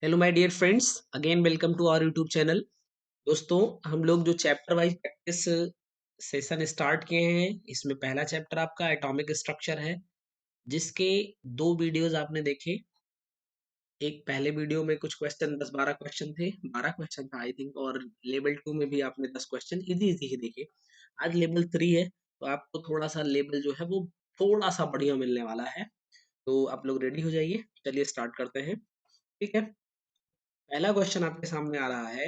Hello my dear friends, again welcome to our YouTube channel. दोस्तों, हम लोग जो chapter wise practice session start किए हैं, इसमें पहला चैप्टर आपका एटॉमिक स्ट्रक्चर है, जिसके दो वीडियोस आपने देखे। एक पहले वीडियो में कुछ क्वेश्चन 10-12 क्वेश्चन थे, 12 क्वेश्चन था आई थिंक, और लेवल 2 में भी आपने 10 क्वेश्चन इजी इजी ही देखे। आज लेवल 3 है, तो आपको थोड़ा सा लेवल जो है वो थोड़ा सा बढ़िया मिलने वाला है। तो आप लोग रेडी हो जाइए, चलिए स्टार्ट करते हैं। ठीक है, पहला क्वेश्चन आपके सामने आ रहा है,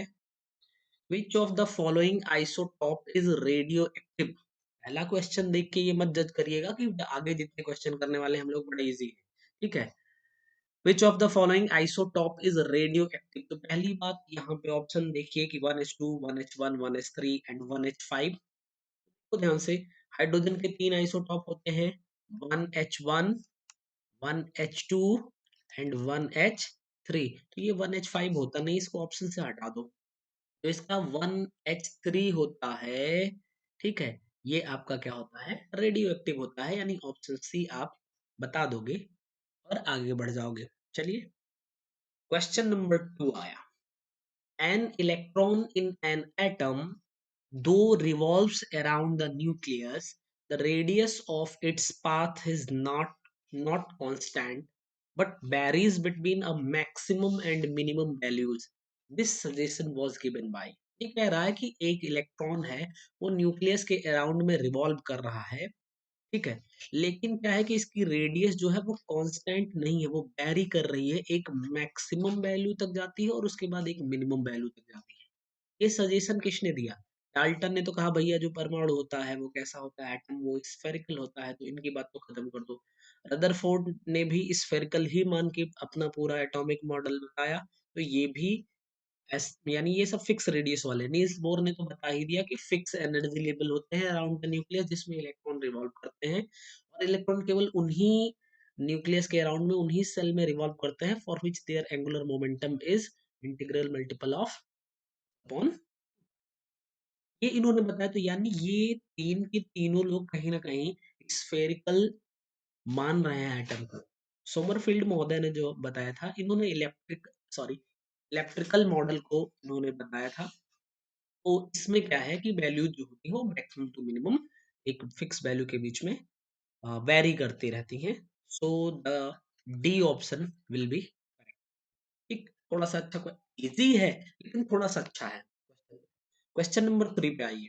which of the following isotope is radio active. पहला क्वेश्चन देख के ये मत जज करिएगा कि आगे जितने क्वेश्चन करने वाले हम लोग बड़े इजी है। ठीक है, which of the following isotope is radio active. तो पहली बात यहाँ पे ऑप्शन देखिए कि 1s2, 1h1, 1s3 and 1h5। तो ध्यान से, हाइड्रोजन के तीन आइसोटॉप होते हैं, 1h1, 1h2 एंड 1h3। तो ये 1h5 होता नहीं, इसको ऑप्शन से हटा दो। तो इसका 1h3 होता है। ठीक है, ये आपका क्या होता है, रेडियो एक्टिव होता है, यानी ऑप्शन सी आप बता दोगे और आगे बढ़ जाओगे। चलिए, क्वेश्चन नंबर 2 आया, an electron in an atom दो revolves around the nucleus, the radius of its path is not constant but varies between a maximum and minimum values. This suggestion was given by। ये कह रहा है कि एक electron है, वो nucleus के अराउंड में रिवॉल्व कर रहा है। ठीक है, लेकिन क्या है कि इसकी रेडियस जो है वो कांस्टेंट नहीं है, वो वेरी कर रही है, एक मैक्सिमम वैल्यू तक जाती है और उसके बाद एक मिनिमम वैल्यू तक जाती है। ये सजेशन किसने दिया? डाल्टन ने तो कहा भैया जो परमाणु होता है वो कैसा होता है, एटम वो स्फेरिकल होता है, तो इनकी बात तो खत्म कर दो। रदरफोर्ड ने भी स्फेरिकल ही मान के अपना पूरा एटॉमिक मॉडल बताया, तो ये भी यानी ये सब फिक्स रेडियस वाले। नील्स बोर ने तो बता ही दिया कि फिक्स एनर्जी लेवल होते हैं अराउंड द न्यूक्लियस, जिसमें इलेक्ट्रॉन रिवॉल्व करते हैं, और इलेक्ट्रॉन केवल उन्हीं न्यूक्लियस के अराउंड में उन्हीं सेल में रिवॉल्व करते हैं for which their angular momentum is integral multiple of upon. ये इन्होंने बताया, तो यानी ये तीन के तीनों लोग कहीं ना कहीं स्फेरिकल मान रहे हैं एटम को। सोमरफील्ड महोदय ने जो बताया था, इन्होंने इलेक्ट्रिकल मॉडल को इन्होंने बताया था। तो इसमें क्या है कि वैल्यू जो होती है वो मैक्सिमम टू मिनिमम एक फिक्स वैल्यू के बीच में वेरी करती रहती हैं। So the D option will be correct. ठीक, थोड़ा सा अच्छा, इजी है लेकिन थोड़ा सा अच्छा है। क्वेश्चन नंबर 3 पे आइए।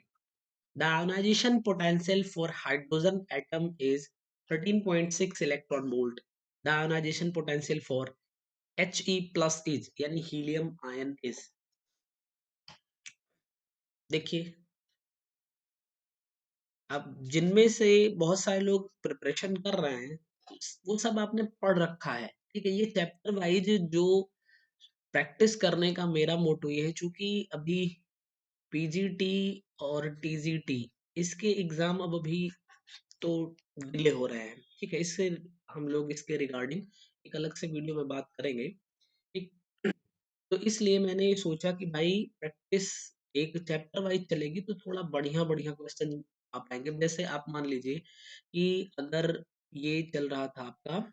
The ionization potential for hydrogen atom is 13.6 electron volt. The ionization potential for He plus is यानी हीलियम आयन is। देखिए, अब जिनमें से बहुत सारे लोग प्रिपरेशन कर रहे हैं, वो सब आपने पढ़ रखा है। ठीक है, ये चैप्टर वाइज जो प्रैक्टिस करने का मेरा मोटो ये है, चूंकि अभी पीजीटी और टीजीटी इसके एग्जाम अब अभी तो डिले हो रहे हैं। ठीक है, इससे हम लोग इसके रिगार्डिंग एक अलग से वीडियो में बात करेंगे। ठीक, तो इसलिए मैंने ये सोचा कि भाई प्रैक्टिस एक चैप्टर वाइज चलेगी तो थोड़ा बढ़िया बढ़िया क्वेश्चन आ पाएंगे। जैसे आप मान लीजिए कि अगर ये चल रहा था आपका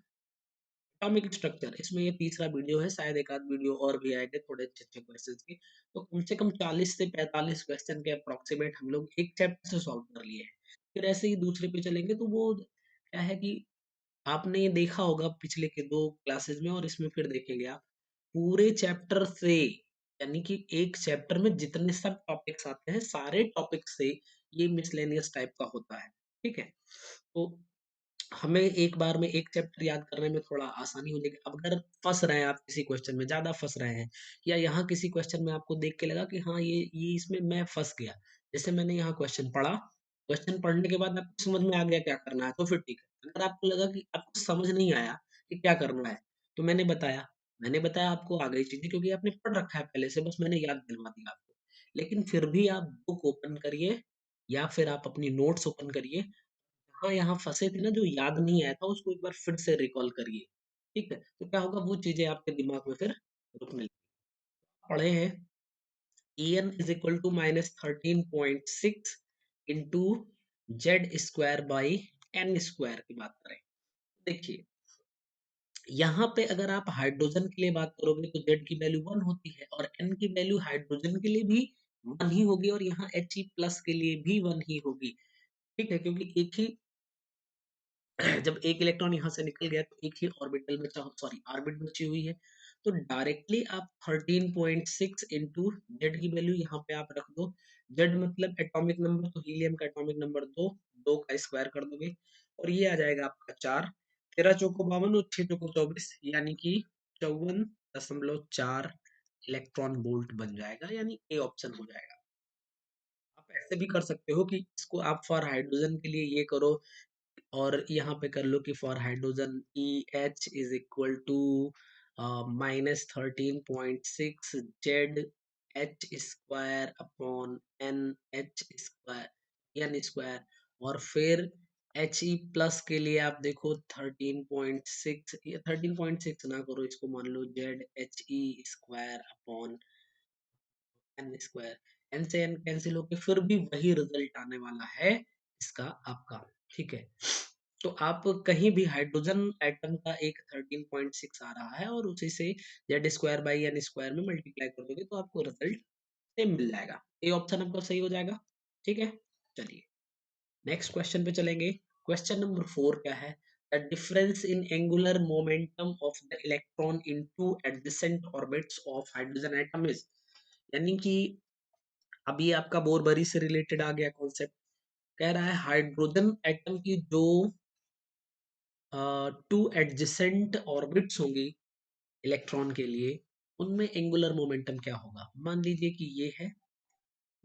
एटॉमिक स्ट्रक्चर, इसमें ये तीसरा वीडियो है, शायद एक आध वीडियो और भी आएंगे थोड़े अच्छे अच्छे क्वेश्चन के, तो कम से कम 40 से 45 क्वेश्चन के अप्रोक्सीमेट हम लोग एक चैप्टर से सॉल्व कर लिए हैं। फिर ऐसे ही दूसरे पे चलेंगे, तो वो क्या है कि आपने ये देखा होगा पिछले के दो क्लासेस में, और इसमें फिर देखेंगे आप पूरे चैप्टर से, यानी कि एक चैप्टर में जितने सब टॉपिक्स आते हैं सारे टॉपिक से ये मिसलेनियस टाइप का होता है। ठीक है, तो हमें एक बार में एक चैप्टर याद करने में थोड़ा आसानी हो जाएगी। अब अगर फंस रहे हैं आप किसी क्वेश्चन में, ज्यादा फंस रहे हैं, या यहाँ किसी क्वेश्चन में आपको देख के लगा कि हाँ ये इसमें मैं फंस गया, जैसे मैंने यहाँ क्वेश्चन पढ़ा, क्वेश्चन पढ़ने के बाद आपको समझ में आ गया क्या करना है, तो फिर ठीक है। अगर आपको लगा कि आपको समझ नहीं आया कि क्या करना है, तो मैंने बताया आपको आ गई चीजें, क्योंकि आपने पढ़ रखा है पहले से, बस मैंने याद दिलवा दिया आपको। लेकिन फिर भी आप बुक ओपन करिए या फिर आप अपनी नोट्स ओपन करिए, हाँ यहाँ फंसे थे ना, जो याद नहीं आया था उसको एक बार फिर से रिकॉल करिए। ठीक है, तो क्या होगा, वो चीजें आपके दिमाग में फिर रुकने लगेंगी। पढ़े हैं, En is equal to -13.6 into Z square by n square की बात करें, देखिए यहाँ पे अगर आप हाइड्रोजन के लिए बात करोगे तो Z की वैल्यू 1 होती है और N की वैल्यू हाइड्रोजन के लिए भी 1 ही होगी और यहाँ He प्लस के लिए भी 1 ही होगी। ठीक है, क्योंकि एक ही जब एक इलेक्ट्रॉन यहाँ से निकल गया तो एक ही ऑर्बिटल में सॉरी ऑर्बिट बची हुई है, तो डायरेक्टली आप 13.6 इंटू जेड की वैल्यू यहाँ पे आप रख दो। जेड मतलब एटॉमिक नंबर, तो हीलियम का एटॉमिक नंबर 2, 2 का स्क्वायर कर दोगे और ये आ जाएगा आपका 4, 13 चौको 52 और 6 चौको 24, यानी कि 54.4 इलेक्ट्रॉन वोल्ट बन जाएगा, यानी ए ऑप्शन हो जाएगा। आप ऐसे भी कर सकते हो कि इसको आप फॉर हाइड्रोजन के लिए ये करो और यहाँ पे कर लो कि for hydrogen E H is equal to -13.6 Z H square upon n H square n square, और फिर एच ई प्लस के लिए आप देखो 13.6, ये 13.6 ना करो, इसको मान लो z h e square upon n square. N से एन कैंसिल होके फिर भी वही रिजल्ट आने वाला है इसका आपका। ठीक है, तो आप कहीं भी हाइड्रोजन एटम का एक 13.6 आ रहा है और उसी से Z square by n square में मल्टीप्लाई कर दोगे तो आपको रिजल्ट सेम मिल जाएगा। ये ऑप्शन आपका सही हो जाएगा। ठीक है, चलिए नेक्स्ट क्वेश्चन पे चलेंगे। क्वेश्चन नंबर 4 क्या है? The difference in angular momentum of the electron in two adjacent orbits of hydrogen atom is, यानी कि अभी आपका बोरबरी से रिलेटेड आ गया कॉन्सेप्ट। कह रहा है हाइड्रोजन एटम की जो टू एडजेसेंट ऑर्बिट्स होंगी इलेक्ट्रॉन के लिए, उनमें एंगुलर मोमेंटम क्या होगा। मान लीजिए कि ये है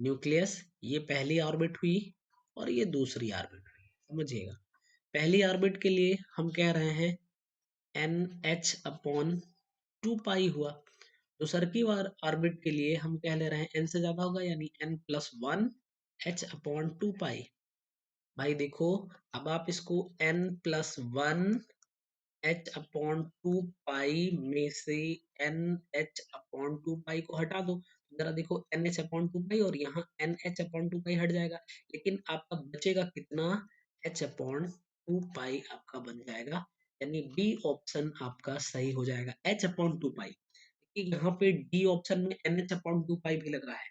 न्यूक्लियस, ये पहली ऑर्बिट हुई और ये दूसरी ऑर्बिट हुई। समझिएगा, पहली ऑर्बिट के लिए हम कह रहे हैं एन एच अपॉन 2 पाई हुआ, दूसर की ऑर्बिट के लिए हम कह ले रहे हैं एन से ज्यादा होगा, यानी एन प्लस 1 एच अपॉन 2 पाई। भाई देखो, अब आप इसको एन प्लस 1 एच अपॉन 2 पाई में से एन एच अपॉन 2 पाई को हटा दो, जरा देखो एन एच अपॉन 2 पाई और यहाँ एन एच अपॉन 2 पाई हट जाएगा, लेकिन आपका बचेगा कितना, एच अपॉन 2 पाई आपका बन जाएगा, यानी बी ऑप्शन आपका सही हो जाएगा, एच अपॉन 2 पाई। यहाँ पे डी ऑप्शन में एन एच अपॉन 2 पाई भी लग रहा है,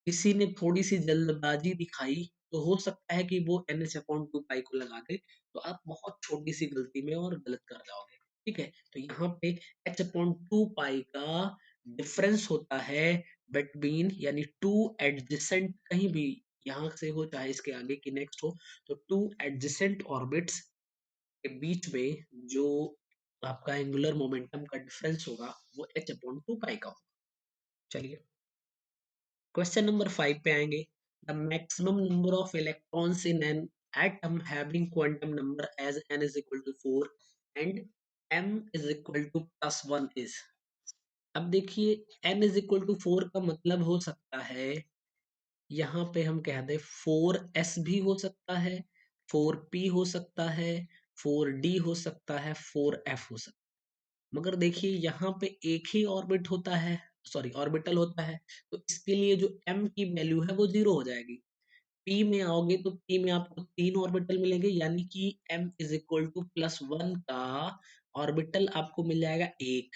किसी ने थोड़ी सी जल्दबाजी दिखाई तो हो सकता है कि वो एन एच अपॉन 2 पाई को लगा दे, तो आप बहुत छोटी सी गलती में और गलत कर जाओगे। ठीक है, तो यहाँ पे एच अपॉन 2 पाई का डिफरेंस होता है बिटवीन, यानी टू एडजेसेंट, कहीं भी यहाँ से हो चाहे इसके आगे की नेक्स्ट हो, तो टू एडजेसेंट ऑर्बिट्स के बीच में जो आपका एंगुलर मोमेंटम का डिफरेंस होगा वो एच अपॉन 2 पाई का होगा। चलिए क्वेश्चन नंबर 5 पे आएंगे। The maximum number of electrons in an atom having quantum number as n is equal to 4 and m is equal to plus 1 is. अब देखिए n इज इक्वल टू 4 का मतलब हो सकता है, यहाँ पे हम कह दें 4s भी हो सकता है, 4p हो सकता है, 4d हो सकता है, 4f हो सकता है। मगर देखिए यहाँ पे एक ही ऑर्बिट होता है, सॉरी ऑर्बिटल होता है, तो इसके लिए जो m की वैल्यू है वो 0 हो जाएगी। p में आओगे तो p में आपको 3 ऑर्बिटल मिलेंगे, यानी कि m is equal to plus 1 का ऑर्बिटल आपको मिल जाएगा 1।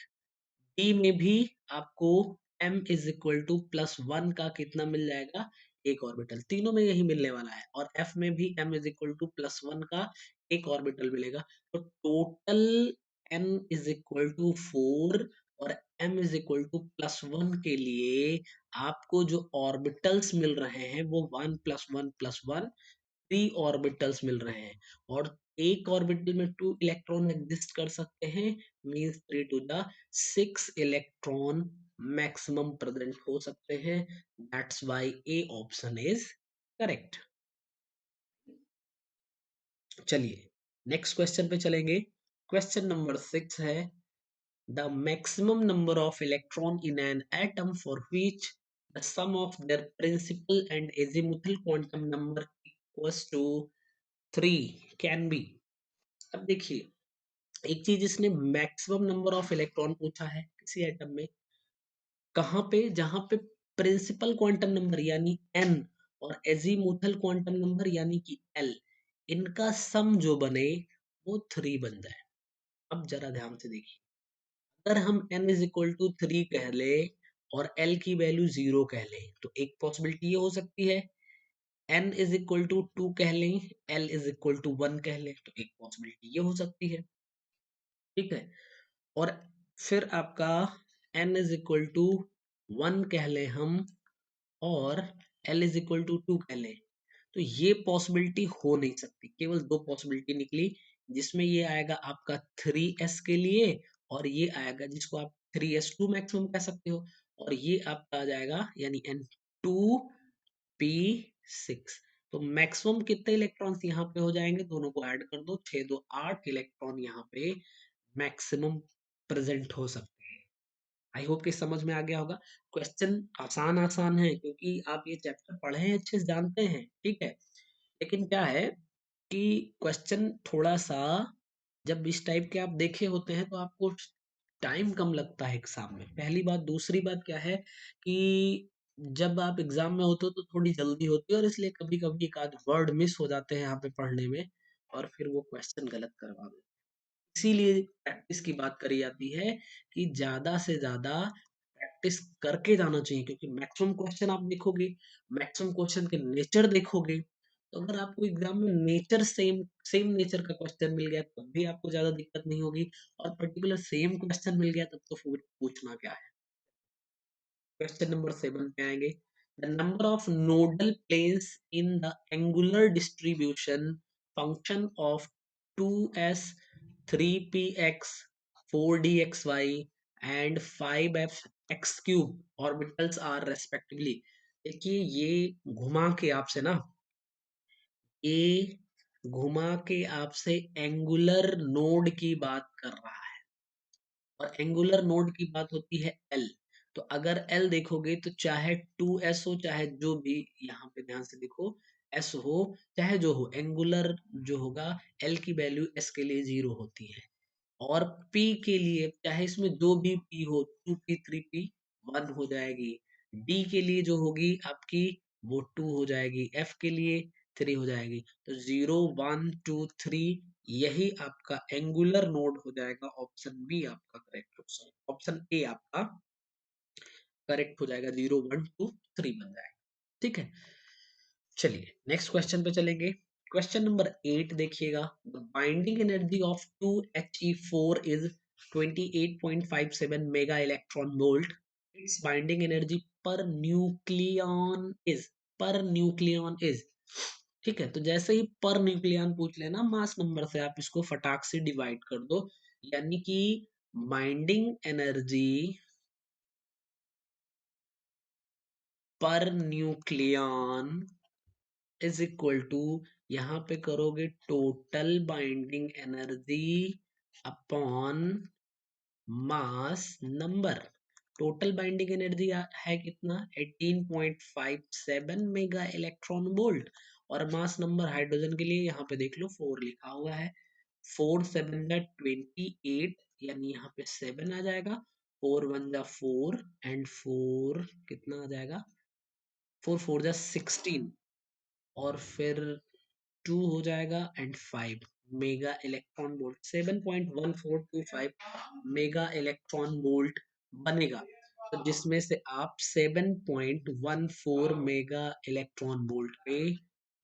डी में भी आपको m is equal to plus 1 का कितना मिल जाएगा, एक ऑर्बिटल, तीनों में यही मिलने वाला है। और f में भी m is equal to plus 1 का एक ऑर्बिटल मिलेगा, तो total n is equal to 4 और m is equal to plus 1 के लिए आपको जो ऑर्बिटल्स मिल रहे हैं वो 1 प्लस 1 प्लस 1 3 ऑर्बिटल्स मिल रहे हैं, और एक ऑर्बिटल में 2 इलेक्ट्रॉन एग्जिस्ट कर सकते हैं, means 3 to the 6 electron maximum present हो सकते हैं। That's why a option is correct. चलिए नेक्स्ट क्वेश्चन पे चलेंगे। क्वेश्चन नंबर 6 है the maximum number of electron in an atom for which the sum of their principal and azimuthal quantum number equals to 3 can be. अब देखिए एक चीज, इसने maximum number of electron पूछा है किसी एटम में, कहाँ पे, जहां पे प्रिंसिपल क्वांटम नंबर यानी n और एजीमुथल क्वांटम नंबर यानी कि l, इनका सम जो बने वो 3 बन जाए। अब जरा ध्यान से देखिए, अगर हम n इज इक्वल टू 3 कह ले और l की वैल्यू 0 कह ले तो एक पॉसिबिलिटी ये हो सकती है, n इज इक्वल टू 2 कह लें, l इज इक्वल टू 1 कह लें तो एक पॉसिबिलिटी ये हो सकती है। ठीक है, और फिर आपका n इज इक्वल टू 1 कह लें हम और l इज इक्वल टू 2 कह लें तो ये पॉसिबिलिटी हो नहीं सकती। केवल दो पॉसिबिलिटी निकली, जिसमें ये आएगा आपका 3s के लिए और ये आएगा जिसको आप 3s2 मैक्सिमम कह सकते हो, और ये आपका आ जाएगा यानी n2p6। तो मैक्सिमम कितने इलेक्ट्रॉन्स यहाँ पे हो जाएंगे, दोनों को ऐड कर दो, 6 2 8 इलेक्ट्रॉन यहाँ पे मैक्सिमम प्रेजेंट हो सकते हैं। आई होप कि समझ में आ गया होगा। क्वेश्चन आसान आसान है क्योंकि आप ये चैप्टर पढ़े हैं, अच्छे से जानते हैं, ठीक है। लेकिन क्या है कि क्वेश्चन थोड़ा सा जब इस टाइप के आप देखे होते हैं तो आपको टाइम कम लगता है एग्जाम में, पहली बात। दूसरी बात क्या है कि जब आप एग्जाम में होते हो तो थोड़ी जल्दी होती है और इसलिए कभी कभी एक आध वर्ड मिस हो जाते हैं यहाँ पे पढ़ने में और फिर वो क्वेश्चन गलत करवा देते हैं। इसीलिए प्रैक्टिस की बात करी जाती है कि ज्यादा से ज्यादा प्रैक्टिस करके जाना चाहिए, क्योंकि मैक्सिमम क्वेश्चन आप देखोगे, मैक्सिमम क्वेश्चन के नेचर देखोगे, तो अगर आपको एग्जाम में नेचर सेम सेम नेचर का क्वेश्चन मिल गया तब भी आपको ज्यादा दिक्कत नहीं होगी, और पर्टिकुलर सेम क्वेश्चन मिल गया तब तो फिर पूछना क्या है। क्वेश्चन नंबर 7 पे आएंगे। The number of nodal planes in the angular distribution function of 2s 3px 4dxy and 5f(x क्यूब) ऑर्बिटल्स आर रेस्पेक्टिवली। देखिए ये घुमा के आपसे ना, ये घुमा के आपसे एंगुलर नोड की बात कर रहा है, और एंगुलर नोड की बात होती है एल। तो अगर एल देखोगे तो चाहे 2s हो, चाहे जो भी, यहाँ पे ध्यान से देखो, एस हो चाहे जो हो, एंगुलर जो होगा एल की वैल्यू एस के लिए 0 होती है। और P के लिए चाहे इसमें जो भी P हो, 2p 3p 1 हो जाएगी। D के लिए जो होगी आपकी वो 2 हो जाएगी, F के लिए 3 हो जाएगी। तो 0 1 2 3 यही आपका एंगुलर नोड हो जाएगा। ऑप्शन बी आपका करेक्ट, ऑप्शन ए आपका करेक्ट हो जाएगा, 0 1 2 3 बन जाएगा। ठीक है, चलिए नेक्स्ट क्वेश्चन पे चलेंगे। क्वेश्चन नंबर 8 देखिएगा। The binding energy of 2He4 is 28.57 mega electron volt. It's binding energy per nucleon is, पर न्यूक्लियन इज। ठीक है, तो जैसे ही पर न्यूक्लियन पूछ लेना मास नंबर से आप इसको फटाक से डिवाइड कर दो, यानी कि binding energy per nucleon is equal to, यहाँ पे करोगे total binding energy upon mass number. Total binding energy है कितना, 18.57 मेगा इलेक्ट्रॉन वोल्ट, और मास नंबर हाइड्रोजन के लिए यहाँ पे देख लो 4 लिखा हुआ है। 4 7 जा 28, यानी यहाँ पे 7 आ जाएगा, 4 1 जा 4 एंड 4 कितना आ जाएगा, 4 4 जा 16, और फिर 2 हो जाएगा and 5 mega electron volt, 7.1425 mega electron volt बनेगा। तो जिसमें से आप 7.14 मेगा इलेक्ट्रॉन वोल्ट पे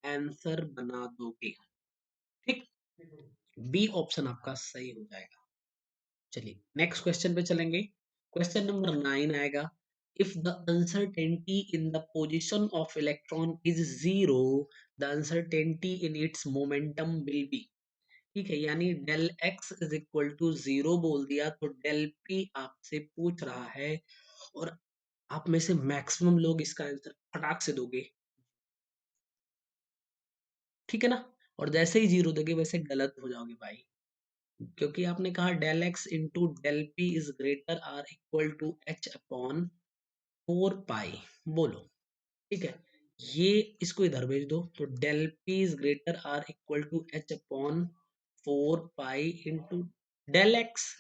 आंसर बना दोगे। ठीक, बी ऑप्शन आपका सही हो जाएगा। चलिए नेक्स्ट क्वेश्चन पे चलेंगे। क्वेश्चन नंबर 9 आएगा। If the uncertainty in the position of electron is 0, the uncertainty in its momentum will be. ठीक है, यानी del x is equal to 0 बोल दिया तो डेल पी आपसे पूछ रहा है, और आप में से मैक्सिमम लोग इसका आंसर फटाक से दोगे। ठीक है ना, और जैसे ही 0 दोगे वैसे गलत हो जाओगे भाई, क्योंकि आपने कहा del x into del p is greater or equal to h upon 4 pi. बोलो, ठीक है, ये इसको इधर भेज दो तो del p is greater or equal to h upon 4 pi into del x.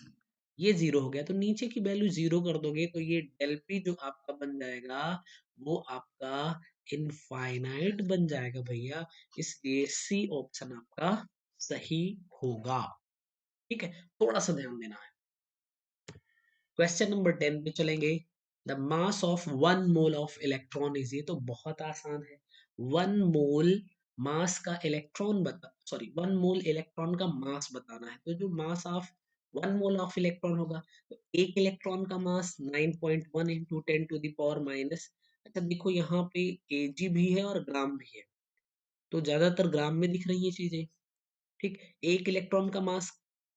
ये 0 हो गया तो नीचे की वैल्यू 0 कर दोगे तो ये डेल पी जो आपका बन जाएगा वो आपका इनफाइनाइट बन जाएगा भैया। इसलिए सी ऑप्शन आपका सही होगा। ठीक है, थोड़ा सा ध्यान देना है। क्वेश्चन नंबर 10 पे चलेंगे। The mass of one mole of electron is, ये तो बहुत आसान है। वन मोल मास का इलेक्ट्रॉन बता, सॉरी, वन मोल इलेक्ट्रॉन का मास बताना है। तो जो mass of one mole of electron होगा, तो एक इलेक्ट्रॉन का mass 9.1 into 10 to the power minus, अच्छा देखो यहाँ पे केजी भी है और ग्राम भी है, तो ज्यादातर ग्राम में दिख रही है चीजें। ठीक, एक इलेक्ट्रॉन का mass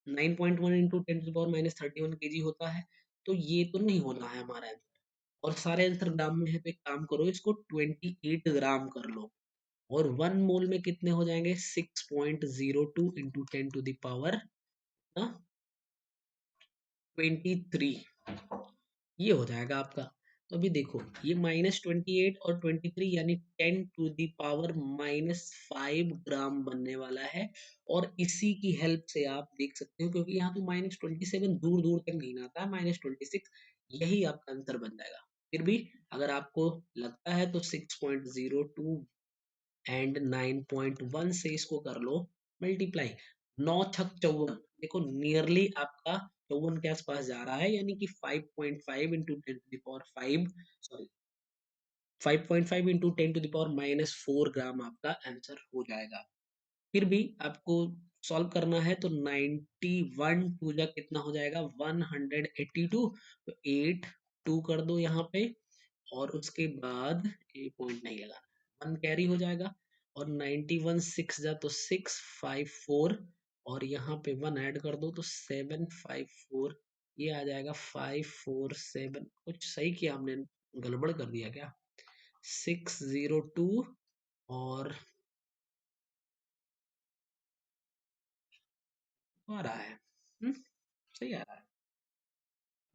9.1 into 10 to power minus 31 kg होता है, तो ये तो नहीं होना है हमारा आंसर। और सारे आंसर ग्राम में है, तो एक काम करो, इसको 28 ग्राम कर लो। और वन मोल में कितने हो जाएंगे? 6.02 इंटू 10 टू दावर 23, ये हो जाएगा आपका। तो अभी देखो, ये -28 और 23 यानी 10 टू दी पावर -5 ग्राम बनने वाला है। और इसी की हेल्प से आप देख सकते हो, क्योंकि यहाँ पे -27 दूर दूर तक नहीं आता है, -26, यही आपका आंसर बन जाएगा। फिर भी अगर आपको लगता है तो 6.02 एंड 9.1 से इसको कर लो मल्टीप्लाई। 9 छक 54, देखो नियरली आपका 54 के आसपास जा रहा है, यानी कि 5.5 into 10 to the power 5, sorry 5.5 into 10 to the power -4 gram आपका आंसर हो जाएगा। फिर भी आपको सॉल्व करना है, तो 91 टू जा कितना हो जाएगा? 182, तो 8 2 कर दो यहाँ पे, और उसके बाद ए पॉइंट नहीं लगाना, 1 कैरी हो जाएगा। और 91 6 जा तो 654, और यहाँ पे 1 ऐड कर दो तो 754, ये आ जाएगा 547। कुछ सही किया हमने, गड़बड़ कर दिया क्या? 602 और आ रहा है, सही आ रहा है।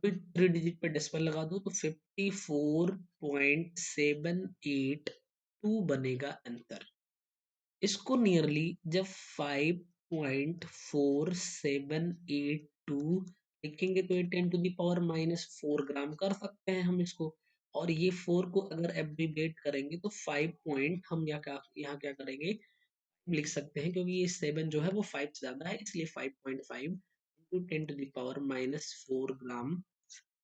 फिर 3 डिजिट पे डेसिमल लगा दो तो 54.782 बनेगा आंसर। इसको नियरली जब 5.4782 लिखेंगे तो ये 10 टू द पावर -4 ग्राम कर सकते हैं हम इसको। और ये 4 को अगर एब्रीविएट करेंगे तो 5 पॉइंट, हम यहाँ क्या करेंगे, लिख सकते हैं, क्योंकि ये 7 जो है वो 5 से ज्यादा है, इसलिए 5.5 into 10 to the power -4 gram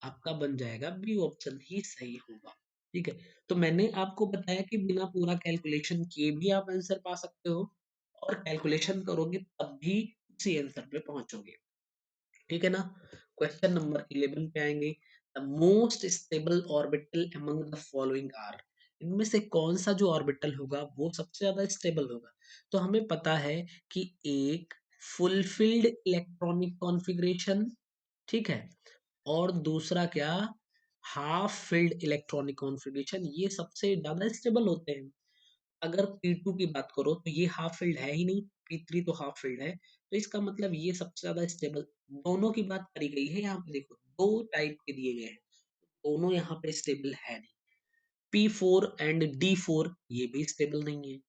आपका बन जाएगा। बी ऑप्शन ही सही होगा। ठीक है, तो मैंने आपको बताया कि बिना पूरा कैलकुलेशन किए भी आप आंसर पा सकते हो, और कैलकुलेशन करोगे तब भी उसी आंसर पे पहुंचोगे। ठीक है ना? क्वेश्चन नंबर 11 पे आएंगे। The most stable orbital among the following are, इनमें से कौन सा जो ऑर्बिटल होगा वो सबसे ज्यादा स्टेबल होगा? तो हमें पता है कि एक फुलफिल्ड इलेक्ट्रॉनिक कॉन्फ़िगरेशन, ठीक है, और दूसरा क्या, हाफ फिल्ड इलेक्ट्रॉनिक कॉन्फ़िगरेशन, ये सबसे ज्यादा स्टेबल होते हैं। अगर P2 की बात करो तो ये हाफ फील्ड है ही नहीं, P3 तो हाफ फील्ड है, तो इसका मतलब ये सबसे ज्यादा स्टेबल। दोनों की बात करी गई है, यहाँ पे देखो दो टाइप के दिए गए हैं, दोनों यहाँ पे स्टेबल है नहीं। P4 एंड D4 ये भी स्टेबल नहीं है।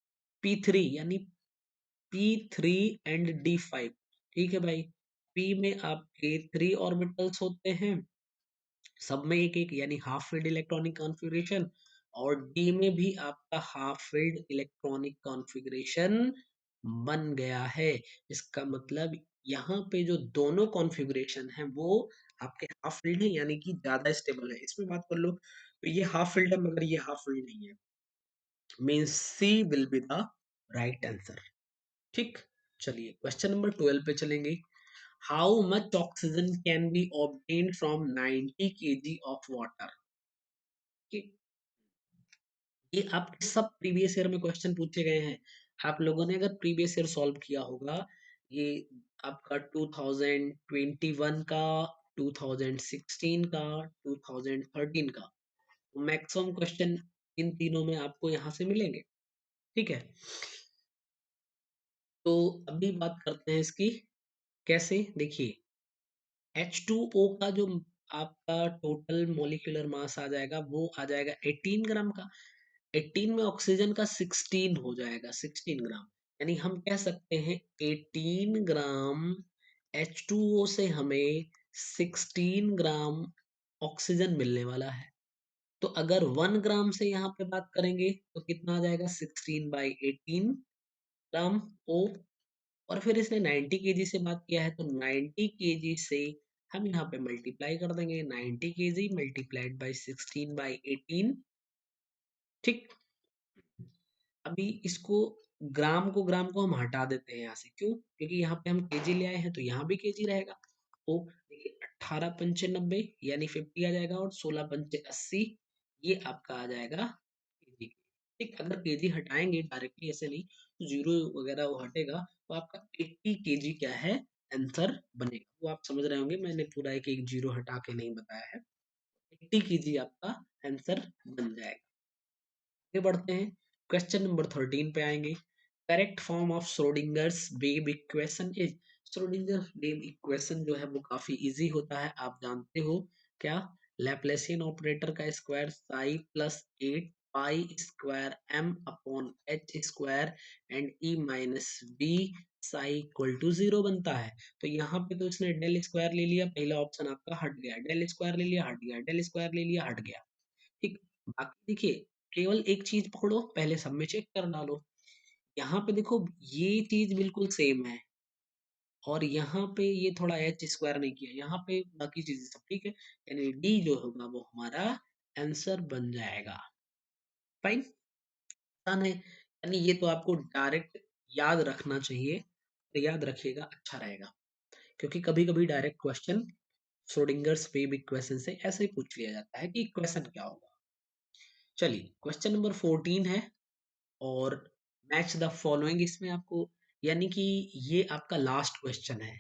P3 यानी P3 एंड D5, ठीक है भाई, P में आपके 3 ऑर्बिटल्स होते हैं, सब में एक एक, यानी हाफ फील्ड इलेक्ट्रॉनिक कॉन्फ़िगरेशन। और डी में भी आपका हाफ फील्ड इलेक्ट्रॉनिक कॉन्फ़िगरेशन बन गया है। इसका मतलब यहाँ पे जो दोनों कॉन्फ़िगरेशन है वो आपके हाफ फील्ड है, यानी कि ज्यादा स्टेबल है। इसमें बात कर लो तो ये हाफ फील्ड है मगर ये हाफ फील्ड नहीं है, means c will be the right answer. ठीक, चलिए क्वेश्चन नंबर 12 पे चलेंगे। How much oxygen can be obtained from 90 kg of water? ये आपके सब प्रीवियस ईयर में क्वेश्चन पूछे गए हैं। आप लोगों ने अगर प्रीवियस ईयर सॉल्व किया होगा, ये आपका 2021 का, 2016 का, 2013 का, मैक्सिमम क्वेश्चन इन तीनों में आपको यहाँ से मिलेंगे। ठीक है, तो अभी बात करते हैं इसकी, कैसे, देखिए H2O का जो आपका टोटल मॉलिक्यूलर मास आ जाएगा वो आ जाएगा 18 ग्राम का। 18 में ऑक्सीजन का 16 हो जाएगा, 16 ग्राम, यानी हम कह सकते हैं 18 ग्राम H2O से हमें 16 ग्राम ऑक्सीजन मिलने वाला है। तो अगर 1 ग्राम से यहाँ पे बात करेंगे तो कितना आ जाएगा? 16/18 ग्राम O। और फिर इसने 90 केजी से बात किया है तो 90 केजी से हम यहाँ पे मल्टीप्लाई कर देंगे 90 केजी मल्टीप्लाइड बाई 16/18। ठीक, अभी इसको ग्राम को हम हटा देते हैं यहाँ से, क्यों? क्योंकि यहाँ पे हम केजी ले आए हैं तो यहाँ भी केजी रहेगा। तो देखिए 18 पंचे 90 यानी 50 आ जाएगा और 16 पंचे 80, ये आपका आ जाएगा केजी। ठीक, अगर केजी हटाएंगे डायरेक्टली ऐसे नहीं तो जीरो वगैरह वो हटेगा तो आपका 80 केजी क्या है आंसर बनेगा। वो आप समझ रहे होंगे, मैंने पूरा एक एक जीरो हटा के नहीं बताया है। 80 केजी आपका आंसर बन जाएगा। आगे बढ़ते हैं, क्वेश्चन नंबर 13 पे आएंगे। Correct form of Schrödinger's wave equation is. Schrodinger wave equation जो है वो काफी इजी होता है, आप जानते हो क्या? लैप्लासियन ऑपरेटर का square psi plus 8 pi square m upon h square and e minus b psi equal to 0 बनता है। तो यहाँ पे तो इसने डेल स्क्वायर ले लिया, पहला ऑप्शन आपका हट गया, डेल स्क्वायर ले लिया हट गया, डेल स्क्वायर ले लिया हट गया। ठीक, बाकी देखिए केवल एक चीज पकड़ो, पहले सब में चेक कर डालो। यहाँ पे देखो ये चीज बिल्कुल सेम है और यहाँ पे ये थोड़ा एच स्क्वायर नहीं किया, यहाँ पे बाकी चीजें सब ठीक है, यानी डी जो होगा वो हमारा आंसर बन जाएगा। फाइन, आसान है, यानी ये तो आपको डायरेक्ट याद रखना चाहिए, तो याद रखिएगा अच्छा रहेगा, क्योंकि कभी कभी direct question Schrödinger's wave equation से ऐसे ही पूछ लिया जाता है कि इक्वेशन क्या होगा। चलिए क्वेश्चन नंबर 14 है और मैच द फॉलोइंग इसमें आपको, यानी कि ये आपका लास्ट क्वेश्चन है।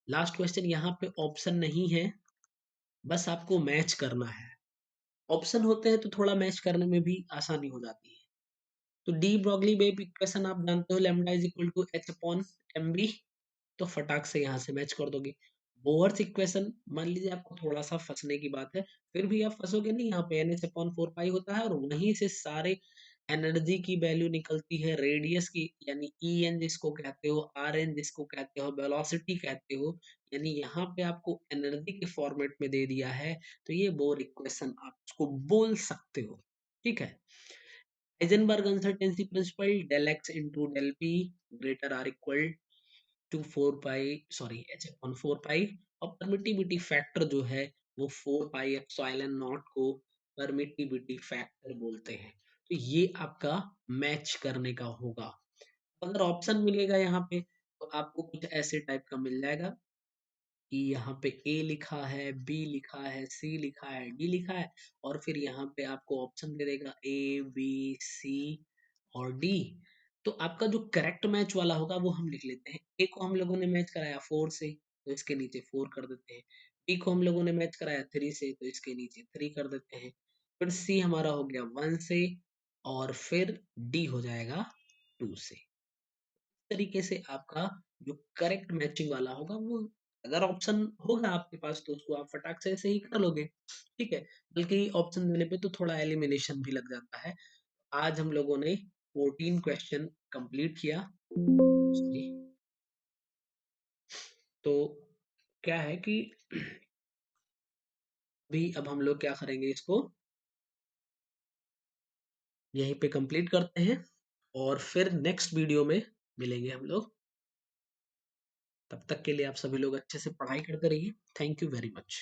लास्ट क्वेश्चन, यहाँ पे ऑप्शन नहीं है, बस आपको मैच करना है। ऑप्शन होते हैं तो थोड़ा मैच करने में भी आसानी हो जाती है। तो डी ब्रॉगली वेव इक्वेशन आप जानते हो, lambda is equal to h upon m b, तो फटाक से यहाँ से मैच कर दोगे। बोवर्स इक्वेशन, मान लीजिए आपको थोड़ा सा फंसने की बात है, फिर भी आप फंसोगे नहीं, यहाँ पे एन एच अपॉन 4 पाई होता है और वहीं से सारे एनर्जी की वैल्यू निकलती है, रेडियस की, यानी ई एन जिसको कहते हो, आर एन जिसको कहते हो, वेलोसिटी कहते हो, यानी यहाँ पे आपको एनर्जी के फॉर्मेट में दे दिया है, तो ये बोर इक्वेशन आप उसको बोल सकते हो। ठीक है, Heisenberg uncertainty principle del x into del p greater or equal to 4 pi, sorry h upon 4 pi, और परमिटिविटी फैक्टर जो है वो 4 पाई एप्सिलॉन नॉट को परमिटिविटी फैक्टर बोलते हैं। तो ये आपका मैच करने का होगा। अगर ऑप्शन मिलेगा यहाँ पे तो आपको कुछ ऐसे टाइप का मिल जाएगा कि यहाँ पे ए लिखा है, बी लिखा है, सी लिखा है, डी लिखा है, और फिर यहाँ पे आपको ऑप्शन दे देगा ए बी सी और डी। तो आपका जो करेक्ट मैच वाला होगा वो हम लिख लेते हैं। ए को हम लोगों ने मैच कराया 4 से, तो इसके नीचे 4 कर देते हैं। बी को हम लोगों ने मैच कराया 3 से, तो इसके नीचे 3 कर देते हैं। फिर सी हमारा हो गया 1 से, और फिर डी हो जाएगा 2 से। तरीके से आपका जो करेक्ट मैचिंग वाला होगा वो, अगर ऑप्शन होगा आपके पास तो उसको आप फटाक से ऐसे ही कर लोगे। ठीक है, बल्कि ऑप्शन देने पे तो थोड़ा एलिमिनेशन भी लग जाता है। आज हम लोगों ने 14 क्वेश्चन कंप्लीट किया। सॉरी, तो क्या है कि अभी अब हम लोग क्या करेंगे, इसको यहीं पे कंप्लीट करते हैं और फिर नेक्स्ट वीडियो में मिलेंगे हम लोग। तब तक के लिए आप सभी लोग अच्छे से पढ़ाई करते रहिए। Thank you very much.